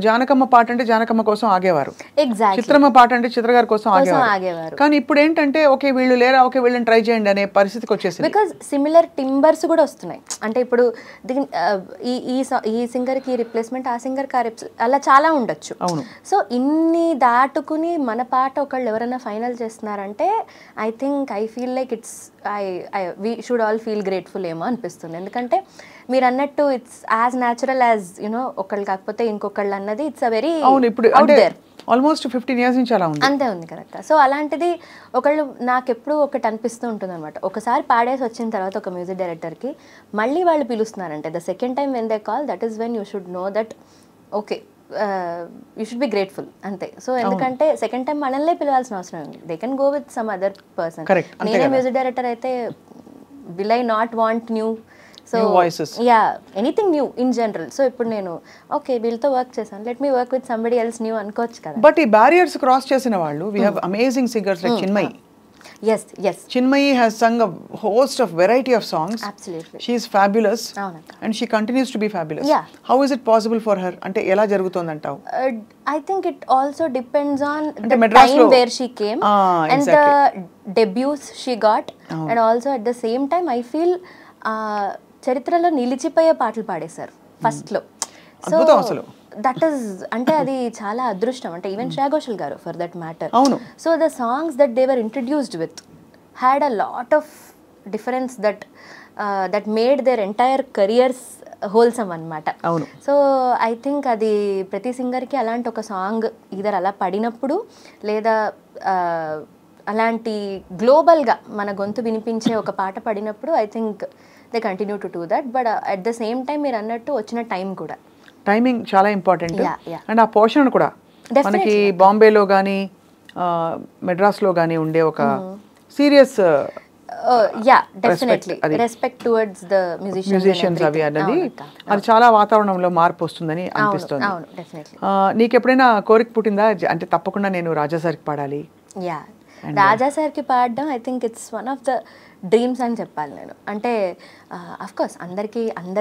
జానకమ్మ పాట అంటే జానకమ్మ కోసం ఆగేవారు, ఎగ్జాక్ట్లీ. చిత్రమ్మ పాట అంటే చిత్రగారి కోసం ఆగేవారు. కానీ ఇప్పుడు ఏంటంటే ఓకే వీళ్ళు లేరా, ఓకే వీళ్ళని ట్రై చేయండి అనే పరిస్థితికి వచ్చేసింది. బికాజ్ సిమిలర్ టింబర్స్ కూడా వస్తున్నాయి. అంటే ఇప్పుడు ఈ సింగర్ కి రిప్లేస్మెంట్, ఆ సింగర్ కి అలా చాలా ఉండొచ్చు. సో ఇన్ని దాటుకుని మన పాట ఒకళ్ళు ఎవరైనా ఫైనల్ చేస్తున్నారంటే I feel like it's we should all feel grateful ఏమో అనిపిస్తుంది. ఎందుకంటే మీరు అన్నట్టు it's as natural as you know ఒకళ్ళు కాకపోతే ఇంకొకళ్ళు అన్నది it's a very out there. Almost 15 years నుంచి అలా ఉంది, అంతే ఉంది కరెక్ట్. సో అలాంటిది ఒకళ్ళు నాకు ఎప్పుడు ఒకటి అనిపిస్తూ ఉంటుంది అనమాట. ఒకసారి పాడేసి వచ్చిన తర్వాత ఒక మ్యూజిక్ డైరెక్టర్కి మళ్ళీ వాళ్ళు పిలుస్తున్నారంటే the second time when they call, that is when you should know that okay you should be grateful అంతే. సో ఎందుకంటే సెకండ్ టైం మనల్నే పిలవాల్సిన అవసరం ఉంది. They can go with some other person. నేనే మ్యూజిక్ డైరెక్టర్ అయితే will I not want new anything new in general. So ఇప్పుడు నేను ఓకే వీళ్ళతో వర్క్ చేశాను, let me work with somebody else new అనుకోవచ్చు కదా. బట్ ఈ బ్యారియర్స్ క్రాస్ చేసిన వాళ్ళు we have amazing singers like Chinmayi. Yes. Chinmayi has sung a host of variety of songs. Absolutely. She is fabulous. And she continues to be fabulous. Yeah. How is it possible for her? Ante ela jarugutondantavu? I think it also depends on the time where she came and the debuts she got. And also at the same time I feel చరిత్రలో నిలిచిపోయే పాటలు పాడేశారు ఫస్ట్లో. So అద్భుతం అసలు. That is అంటే అది చాలా అదృష్టం. అంటే ఈవెన్ శ్రేయా ఘోషల్ గారు ఫర్ దట్ మ్యాటర్. అవును. So the songs that they were introduced with had a lot of difference that made their entire careers wholesome అనమాట. అవును. సో ఐ థింక్ అది ప్రతి సింగర్కి అలాంటి ఒక సాంగ్ ఈధర్ అలా పడినప్పుడు లేదా అలాంటి గ్లోబల్గా మన గొంతు వినిపించే ఒక పాట పడినప్పుడు I think they continue to do that. But at the same time మీరు అన్నట్టు వచ్చిన టైం కూడా, టైమింగ్ చాలా ఇంపార్టెంట్. Yeah, yeah. అండ్ ఆ పోషణ కూడా మనకి బాంబేలో కానీ మెడ్రాస్లో కానీ ఉండే ఒక serious yeah definitely respect towards the musicians అవి అన్నది అది చాలా వాతావరణంలో మార్పు వస్తుందని అనిపిస్తుంది. అవును డెఫినెట్లీ. నీకు ఎప్పుడైనా కోరిక పుట్టిందా అంటే తప్పకుండా నేను రాజా సార్కి పాడాలి? యా రాజా సార్కి పాడడం I think it's one of the dreams అని చెప్పాలి నేను. అంటే అఫ్కోర్స్ అందరి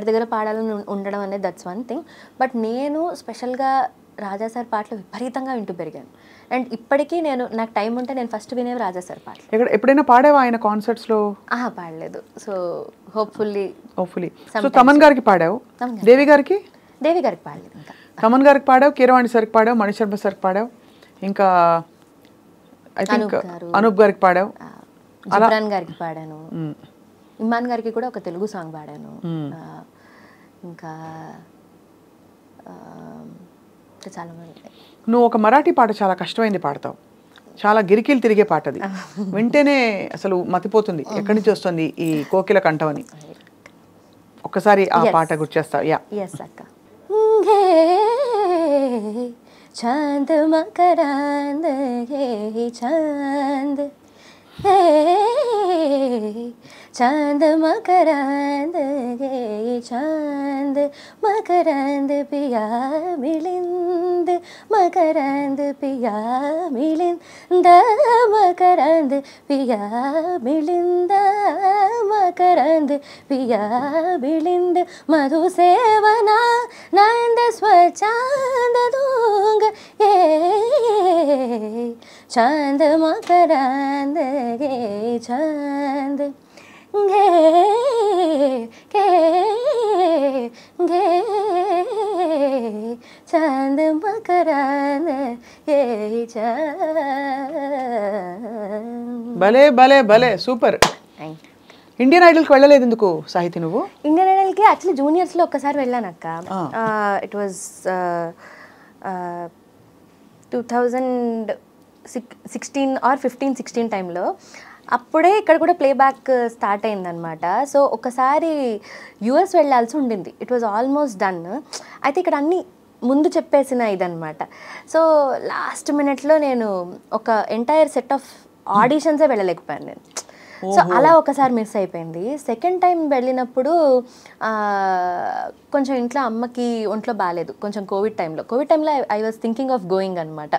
దగ్గర పాడాలని ఉండడం అనేది దట్స్ వన్ థింగ్. బట్ నేను స్పెషల్గా రాజా సార్ పాటలు విపరీతంగా వింటూ పెరిగాను. అండ్ ఇప్పటికీ నాకు టైం ఉంటే నేను ఫస్ట్ వినేవి రాజా సార్ పాటలు. ఎప్పుడైనా పాడావా ఆయన కాన్సర్ట్స్లో? పాడలేదు. So hopefully. సో తమన్ గారికి పాడావు, దేవి గారికి పాడలేదు. ఇంకా తమన్ గారికి పాడావు, కీరవాణి సార్కి పాడావు, మణిశర్మ సార్కి పాడావు, ఇంకా ఐ థింక్ అనూప్ గారికి పాడావు, జిబ్రాన్ గారికి పాడాను, ఇమాన్ గారికి కూడా ఒక తెలుగు సాంగ్ పాడాను. ఇంకా చాలా మంది. నువ్వు ఒక మరాఠీ పాట చాలా కష్టమైంది పాడతావు, చాలా గిరికీలు తిరిగే పాట అది. వింటేనే అసలు మతిపోతుంది ఎక్కడి నుంచి వస్తుంది ఈ కోకిల కంఠం అని. ఒక్కసారి ఆ పాట గుర్తు చేస్తావు? యా ఎస్ అక్క. చాంద్ మకరాంద్ చాంద్ चांद मकरांद गे चांद मकरांद पिया मिलिंद मकरांद पिया मिलिंद मकरांद पिया मिलिंद मकरांद पिया मिलिंद मधुसेवना नंद स्वचांद दूंग ये चांद मकरांद गे चांद गे गे गे चांद मकरांद गे चांद. భలే భలే భలే సూపర్. ఇండియన్ ఐడల్కి వెళ్ళలేదు ఎందుకు సాహితి నువ్వు? ఇండియన్ ఐడల్కి యాక్చువల్లీ జూనియర్స్లో ఒక్కసారి వెళ్ళాను అక్క. ఇట్ వాజ్ 2016 or 15-16 టైంలో. అప్పుడే ఇక్కడ కూడా ప్లేబ్యాక్ స్టార్ట్ అయిందనమాట. సో ఒకసారి యుఎస్ వెళ్ళాల్సి ఉండింది. It was almost done. అయితే ఇక్కడ అన్నీ ముందు చెప్పేసిన ఇదనమాట. సో లాస్ట్ మినిట్లో నేను ఒక ఎంటైర్ సెట్ ఆఫ్ ఆడిషన్సే వెళ్ళలేకపోయాను నేను. సో అలా ఒకసారి మిస్ అయిపోయింది. సెకండ్ టైం వెళ్ళినప్పుడు కొంచెం ఇంట్లో అమ్మకి ఒంట్లో బాగాలేదు, కొంచెం కోవిడ్ టైంలో I was thinking of going అనమాట.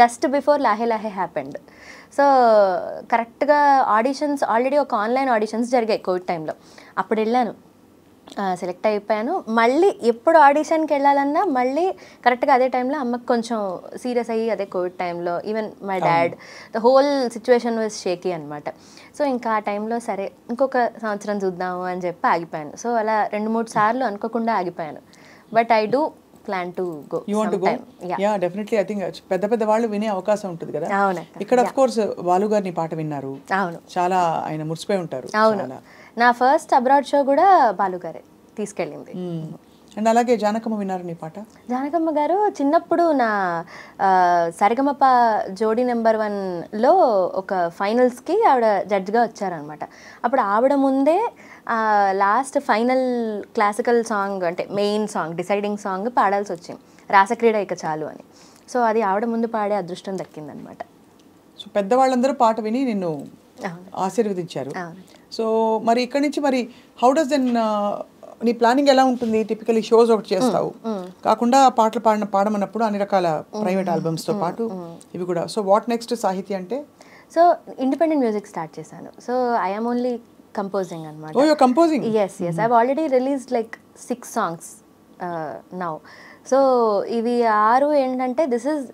Just before Laahe Laahe happened. So కరెక్ట్గా ఆడిషన్స్ ఆల్రెడీ ఒక ఆన్లైన్ ఆడిషన్స్ జరిగాయి కోవిడ్ టైంలో. అప్పుడు వెళ్ళాను, సెలెక్ట్ అయిపోయాను. మళ్ళీ ఎప్పుడు ఆడిషన్కి వెళ్ళాలన్నా మళ్ళీ కరెక్ట్గా అదే టైంలో అమ్మకి కొంచెం సీరియస్ అయ్యి, అదే కోవిడ్ టైంలో even my dad the whole situation was shaky అనమాట. సో ఇంకా ఆ టైంలో సరే ఇంకొక సంవత్సరం చూద్దాము అని చెప్పి ఆగిపోయాను. సో అలా 2-3 సార్లు అనుకోకుండా ఆగిపోయాను. But I do plan to go. You want to go? Yeah definitely. I think పెద్ద పెద్ద వాళ్ళు వినే అవకాశం ఉంటుంది కదా. అవును. ఇక్కడ ఆఫ్ కోర్స్ బాలు గారిని పాట విన్నారు. అవును, చాలా ఆయన మురిసిపోయి ఉంటారు. అవును, నా ఫస్ట్ అబ్రాడ్ షో కూడా బాలు గారే తీసుకెళ్ళింది. అండ్ అలాగే జానకమ్మ విన్నారు నీ పాట? జానకమ్మ గారు చిన్నప్పుడు నా సరిగమప జోడీ నెంబర్ 1లో ఒక ఫైనల్స్కి ఆవిడ జడ్జ్గా వచ్చారనమాట. అప్పుడు ఆవిడ ముందే లాస్ట్ ఫైనల్ క్లాసికల్ సాంగ్ అంటే మెయిన్ సాంగ్ డిసైడింగ్ సాంగ్ పాడాల్సి వచ్చింది, రాసక్రీడ ఇక చాలు అని. సో అది ఆవిడ ముందు పాడే అదృష్టం దక్కిందనమాట. సో పెద్దవాళ్ళందరూ పాట విని నిన్ను ఆశీర్వదించారు. సో మరి ఇక్కడి నుంచి మరి హౌ డస్ దెన్ నీ ప్లానింగ్ ఎలా ఉంటుంది? టిపికలీ షోస్ ఒకటి చేస్తావు కాకుండా పాటలు పాడమన్నప్పుడు అన్ని రకాల ప్రైవేట్ ఆల్బమ్స్తో పాటు ఇవి కూడా. సో వాట్ నెక్స్ట్ సాహితీ అంటే? సో ఇండిపెండెంట్ మ్యూజిక్ స్టార్ట్ చేశాను. So I am only composing అనమాట. Oh you are composing? yes I've already released like 6 songs now. So ఇవి 6 ఏంటంటే this is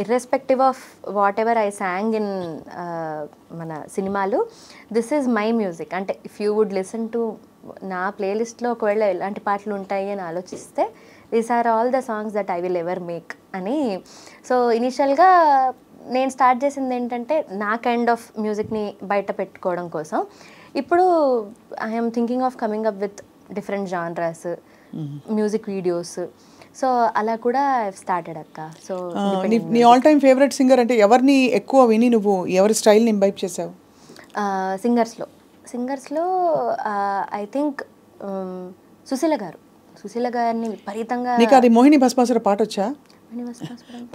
irrespective of whatever I sang in మన సినిమాలు, this is my music. అంటే if you would listen to నా ప్లేలిస్ట్లో ఒకవేళ ఎలాంటి పాటలు ఉంటాయి అని ఆలోచిస్తే these are all the songs that I will ever make అని. సో ఇనిషియల్గా నేను స్టార్ట్ చేసింది ఏంటంటే నా కైండ్ ఆఫ్ మ్యూజిక్ని బయట పెట్టుకోవడం కోసం. ఇప్పుడు I'm thinking of coming up with different genres, music videos. So అలా కూడా స్టార్టెడ్ అక్క. సో నీ ఆల్ టైమ్ ఫేవరెట్ సింగర్ అంటే ఎవరిని ఎక్కువ విని నువ్వు ఎవరి స్టైల్ని ఇంబైబ్ చేసావు? సింగర్స్లో ఐ థింక్ సుశీల గారిని విపరీతంగా. నీకు అది మోహిని భస్మాసుర పాట వచ్చా?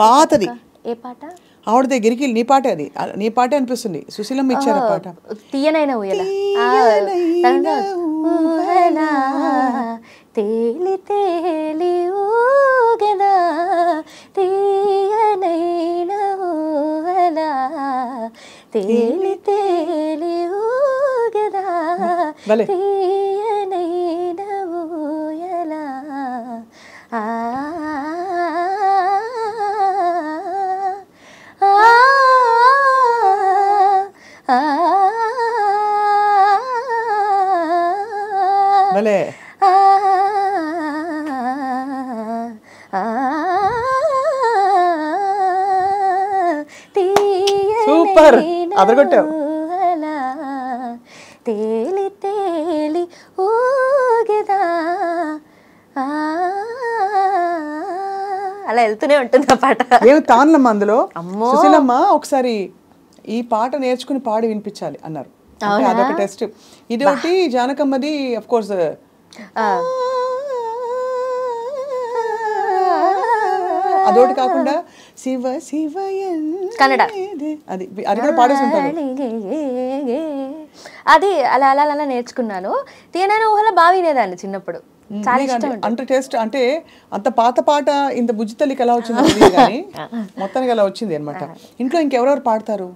పాతది. ఏ పాట? ఆవిడదే గిరికిల్. నీ పాటే అది, నీ పాటే అనిపిస్తుంది. సుశీలమ్మ ఇచ్చారు ఆ పాట. తీయనైన ఊయల తేలి తేలి ఊగదా తీయనైన ఊయల తేలి తేలి ఊగదా తీయనైన ఊయల భలే. సూపర్, అదరగొట్టావు. తేలి తేలి ఊగదా అలా వెళ్తూనే ఉంటుంది ఆ పాట. ఏమి తాన్లమ్మ అందులో. సుశీలమ్మ ఒకసారి ఈ పాట నేర్చుకుని పాడి వినిపించాలి అన్నారు. అదొక టెస్ట్. ఇది ఒకటి జానకమ్మది అఫ్ కోర్స్. అదొకటి కాకుండా శివ శివ కన్నడ అది కూడా పాడేసుకుంటాను. అది అలా అలా అలా నేర్చుకున్నాను. తీయనైన ఊహలో బాగా వినేదాన్ని చిన్నప్పుడు. చాలా ఇష్టం. అంటే టేస్ట్ అంటే అంత పాత పాట ఇంత బుజ్జి తల్లికి ఎలా వచ్చింది కానీ మొత్తానికి అలా వచ్చింది అనమాట. ఇంట్లో ఇంకెవరెవరు పాడతారు?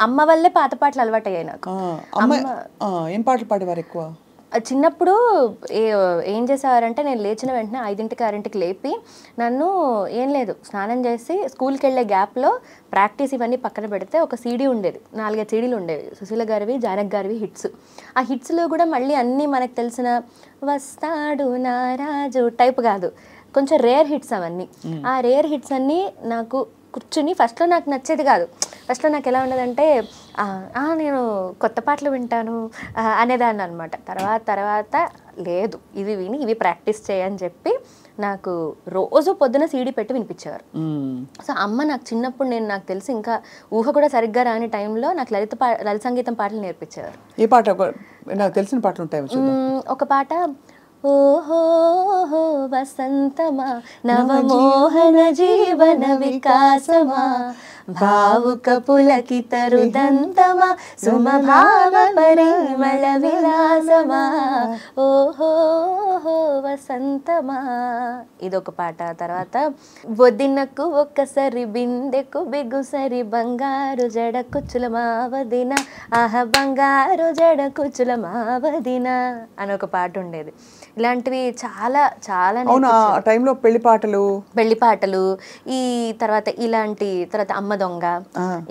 అమ్మ వల్లే పాత పాటలు అలవాటు అయ్యాయి నాకు. ఏం పాటలు పాడేవారు ఎక్కువ? చిన్నప్పుడు ఏం చేసేవారంటే నేను లేచిన వెంటనే 5ంటికి 6ంటికి లేపి నన్ను ఏం లేదు స్నానం చేసి స్కూల్కి వెళ్ళే గ్యాప్లో ప్రాక్టీస్ ఇవన్నీ పక్కన పెడితే ఒక సీడీ ఉండేది, 4-5 సీడీలు ఉండేవి. సుశీల గారివి, జానక్ గారివి హిట్స్. ఆ హిట్స్లో కూడా మళ్ళీ అన్నీ మనకు తెలిసిన వస్తాడు నారాజు టైప్ కాదు, కొంచెం రేర్ హిట్స్ అవన్నీ. ఆ రేర్ హిట్స్ అన్నీ నాకు కూర్చుని ఫస్ట్లో నాకు నచ్చేది కాదు. ఫస్ట్లో నాకు ఎలా ఉండదంటే నేను కొత్త పాటలు వింటాను అనేదాన్ని అనమాట. తర్వాత లేదు ఇవి విని ఇవి ప్రాక్టీస్ చేయని చెప్పి నాకు రోజు పొద్దున సీడీ పెట్టి వినిపించేవారు. సో అమ్మ నాకు చిన్నప్పుడు నాకు తెలిసి ఇంకా ఊహ కూడా సరిగ్గా రాని టైంలో నాకు లలిత సంగీతం పాటలు నేర్పించేవారు. ఏ పాట? నాకు తెలిసిన పాటలు ఉంటాయి. ఒక పాట ఓహో వసంతమా నవమోహన జీవన వికాసమా భావుక పులకిత రుదంతమా సుమభావ పరిమళ విలాసమా ఓహో వసంతమా ఇదొక పాట. తర్వాత వదినకు ఒక్కసారి బిందెకు బిగుసరి బంగారు జడ కుచ్చుల మావదిన ఆహ బంగారు జడ కుచ్చుల మావదిన అని ఒక పాట ఉండేది. ఇలాంటివి చాలా చాలా టైంలో పెళ్లి పాటలు ఈ తర్వాత ఇలాంటి తర్వాత అమ్మ దొంగ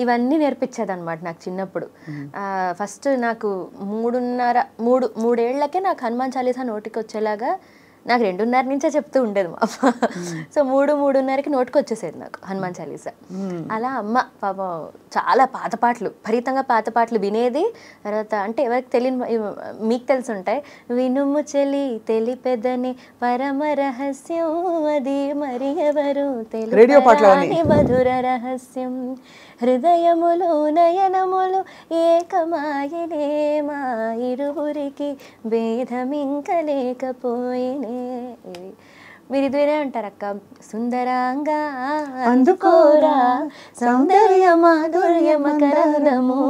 ఇవన్నీ నేర్పించేది అనమాట నాకు చిన్నప్పుడు. ఫస్ట్ నాకు 3 ఏళ్లకే నాకు హనుమాన్ చాలీసా నోటికి వచ్చేలాగా నాకు 2:30 నుంచే చెప్తూ ఉండేది మా అమ్మ. సో 3:30కి నోటికి వచ్చేసేది నాకు హనుమాన్ చాలీసా. అలా అమ్మ పాపం చాలా పాత పాటలు, విపరీతంగా పాత పాటలు వినేది. తర్వాత అంటే ఎవరికి తెలియని మీకు తెలిసి ఉంటాయి, వినుము చెలి తెలిపెదని పరమ రహస్యం అది మరి ఎవరు తెలియని మధుర రహస్యం హృదయములు నయనములు ఏకమాయనే మా ఇరువురికి భేదమింక లేకపోయినే. మీరు ఇది వినే ఉంటారు అక్క. సుందరంగా అందుకోరా సౌందర్య మాధుర్య మకరందము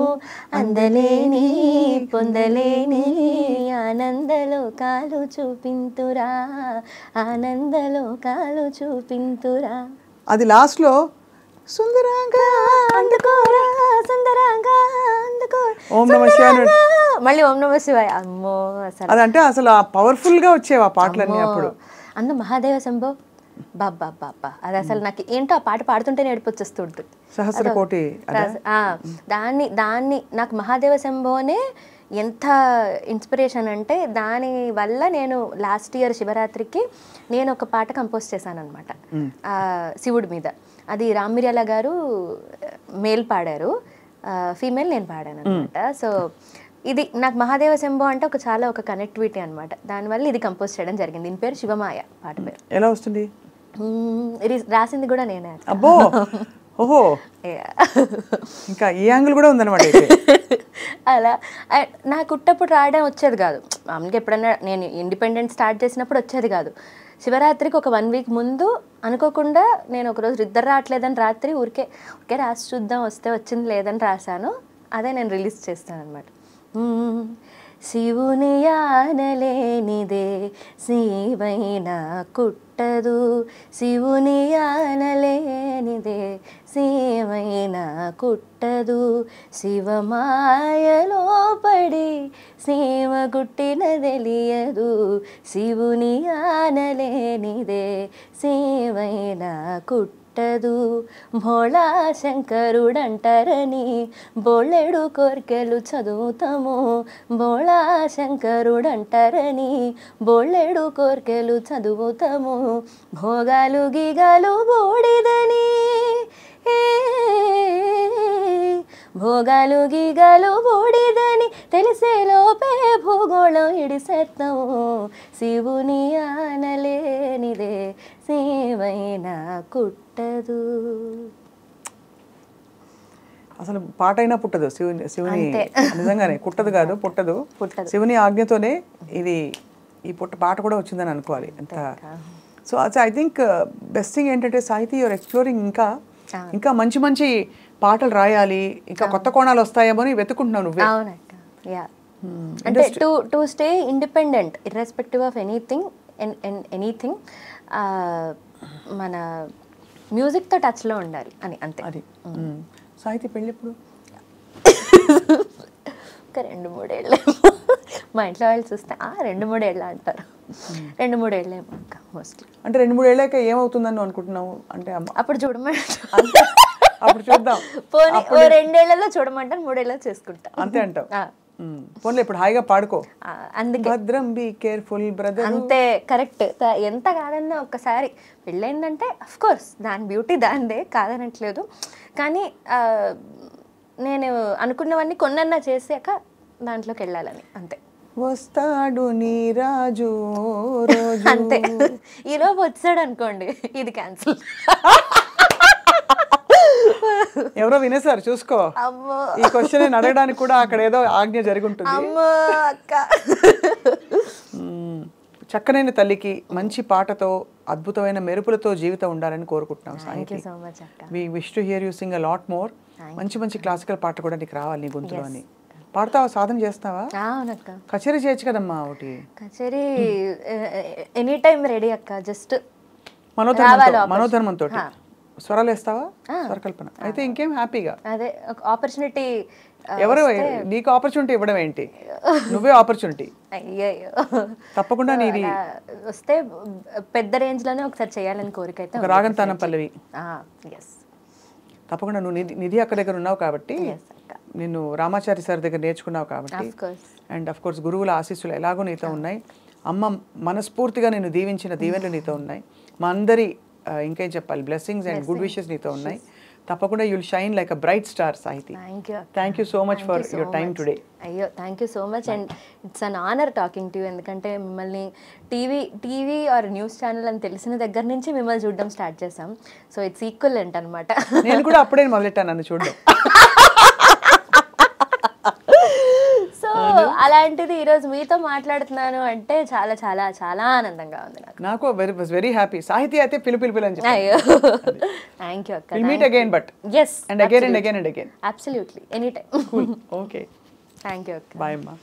అందలేని పొందలేని ఆనందలో కాలు చూపింతురా ఆనందలో కాలు చూపింతురా. అది లాస్ట్లో సుందరంగా అందుకోరా సుందరంగా అందుకోరా ఓం నమః శివాయ మళ్ళీ ఓం నమః శివాయ. అమ్మో అదంటే అసలు పవర్ఫుల్ గా వచ్చేవి ఆ పాటలన్నీ అప్పుడు. అందు మహాదేవ శంభో బాబా బాబా అది అసలు నాకు ఏంటో ఆ పాట పాడుతుంటేనే ఏడిపొచ్చేస్తుంటుంది. సహస్రకోటి దాన్ని నాకు మహాదేవ శంభోనే ఎంత ఇన్స్పిరేషన్ అంటే దానివల్ల నేను లాస్ట్ ఇయర్ శివరాత్రికి నేను ఒక పాట కంపోజ్ చేశాను అనమాట శివుడి మీద. అది రామ్ మిర్యాల గారు మేల్ పాడారు, ఫీమేల్ నేను పాడాను అనమాట. సో ఇది నాకు మహాదేవ శంభో అంటే ఒక కనెక్టివిటీ అనమాట. దానివల్ల ఇది కంపోజ్ చేయడం జరిగింది. దీని పేరు శివమాయ, పాట పేరు. ఎలా వస్తుంది? రాసింది కూడా నేనే. అబ్బో, ఓహో, ఇంకా ఈ యాంగిల్ కూడా ఉందన్నమాట. అలా నాకు ఉట్టప్పుడు రాయడం వచ్చేది కాదు. మామూలుగా ఎప్పుడన్నా నేను ఇండిపెండెంట్ స్టార్ట్ చేసినప్పుడు వచ్చేది కాదు. శివరాత్రికి ఒక 1 వీక్ ముందు అనుకోకుండా నేను ఒకరోజు నిద్ర రావట్లేదని రాత్రి ఊరికే రాసి చూద్దాం వస్తే వచ్చింది, లేదని రాశాను. అదే నేను రిలీజ్ చేస్తాను అనమాట. శివుని ఆనలేనిదే శివైనా కుట్టదు, శివుని ఆనలేనిదే శివైనా కుట్టదు, శివమాయలో పడి శివ గుట్టిన తెలియదు, శివుని ఆనలేనిదే శివైనా కుట్టదు. భోళా శంకరుడంటారని బోళ్ళెడు కోర్కెలు చదువుతాము, బోళా శంకరుడంటారని బోళ్ళెడు కోర్కెలు చదువుతాము, భోగాలు గీగాలు బూడిదని భోగాలు గీగాలు బూడిదని తెలిసేలోపే భూగోళం ఇడిసేస్తాము, శివుని ఆనలేనిదే శివైనా కుట్టదు. అసలు పాట అయినా పుట్టదు, శివుని నిజంగానే కుట్టదు కాదు, పుట్టదు. శివుని ఆజ్ఞతోనే ఈ పాట కూడా వచ్చిందని అనుకోవాలి. అంత so I think best thing ఏంటంటే సాహితీ యూఆర్ ఎక్స్ప్లోరింగ్. ఇంకా మంచి మంచి పాటలు రాయాలి, ఇంకా కొత్త కోణాలు వస్తాయేమో అని వెతుకుంటున్నావు నువ్వే. అవునక్క, యా. అంటే to stay independent irrespective of anything మన మ్యూజిక్తో టచ్లో ఉండాలి అని, అంతే. అది సాహితీ పెళ్ళి ఎప్పుడు? ఒక 2-3 ఏళ్ళే. మా ఇంట్లో వాళ్ళు చూస్తే 2-3 ఏళ్ళ అంటారు. 2-3 ఏళ్ళేమో అక్క మోస్ట్లీ. అంటే 2-3 ఏళ్ళాక ఏమవుతుందని అనుకుంటున్నావు? అంటే అప్పుడు చూడమంటారు, అప్పుడు చూద్దాం. పోనీ 2 ఏళ్లలో చూడమంటారు, 3 ఏళ్ళలో చేసుకుంటా, అంతే అంటావు. పోన్లే, ఇప్పుడు హాయిగా పాడుకో. అందుకే భద్రం బీ కేర్ఫుల్ బ్రదర్. అంతే, కరెక్ట్. ఎంత కాదన్నా ఒక్కసారి పెళ్ళైందంటే అఫ్ కోర్స్ దాని బ్యూటీ దానిదే, కాదనట్లేదు. కానీ నేను అనుకున్నవన్నీ కొన్నన్నా చేసాక దాంట్లోకి వెళ్ళాలని, అంతే. వస్తాడు నీ రాజు రోజు, అంతే. ఈలోపు వచ్చాడు అనుకోండి, ఇది క్యాన్సిల్. ఎవరో వినేసారు చూసుకో. ఈ క్వశ్చన్ అడగడానికి కూడా అక్కడ ఏదో ఆజ్ఞ జరిగి ఉంటుంది. చక్కనైన తల్లికి మంచి పాటతో అద్భుతమైన మెరుపులతో జీవితం ఉండాలని కోరుకుంటున్నాం Sahithi. We wish to hear you sing a lot more. మంచి మంచి క్లాసికల్ పాట కూడా నీకు రావాలి నీ గొంతులో అని. పాడతావా, సాధన చేస్తావా? కచేరీ చేయొచ్చు కదమ్మా ఒకటి. కచేరీ ఎనీ టైం రెడీ అక్క, జస్ట్ మనోధర్మంతో స్వరాలు వేస్తావా? స్వరకల్పన అయితే ఇంకేం హ్యాపీగా. అదే ఆపర్చునిటీ. ఎవరు నీకు ఆపర్చునిటీ ఇవ్వడం ఏంటి, నువ్వే ఆపర్చునిటీ. అయ్యో, తప్పకుండా నీది వస్తే పెద్ద రేంజ్ లోనే ఒకసారి చేయాలని కోరిక అయితే. రాగంతానం పల్లవి తప్పకుండా. నువ్వు నిధి అక్క దగ్గర ఉన్నావు కాబట్టి, నిన్ను రామాచారి సార్ దగ్గర నేర్చుకున్నావు కాబట్టి, అండ్ అఫ్ కోర్స్ గురువుల ఆశీస్సులు ఎలాగో నీతో ఉన్నాయి. అమ్మ మనస్ఫూర్తిగా నేను దీవించిన దీవెనలు నీతో ఉన్నాయి. మా అందరి ఇంకేం చెప్పాలి, బ్లెస్సింగ్స్ అండ్ గుడ్ విషెస్ నీతో ఉన్నాయి. తప్పకుండా you will shine like a bright star Sahithi. Thank you so much for your time today. అయ్యో, thank you so much, and it's an honour talking to you. ఎందుకంటే మిమ్మల్ని టీవీ ఆర్ న్యూస్ ఛానల్ అని తెలిసిన దగ్గర నుంచి మిమ్మల్ని చూడడం స్టార్ట్ చేసాం. సో ఇట్స్ ఈక్వలెంట్ అనమాట. నేను కూడా అప్పుడే మొదలెట్టాను నన్ను చూడడం. సో అలాంటిది ఈరోజు మీతో మాట్లాడుతున్నాను అంటే చాలా చాలా చాలా ఆనందంగా ఉంది నాకు. Very happy. సాహితీ అయితే పిలు అని చెప్పి. అయ్యో, థ్యాంక్ యూ అక్క. We'll meet again, but yes, and again and again and again. Absolutely, anytime. Cool. Okay. Thank you అక్క. Bye అమ్మా.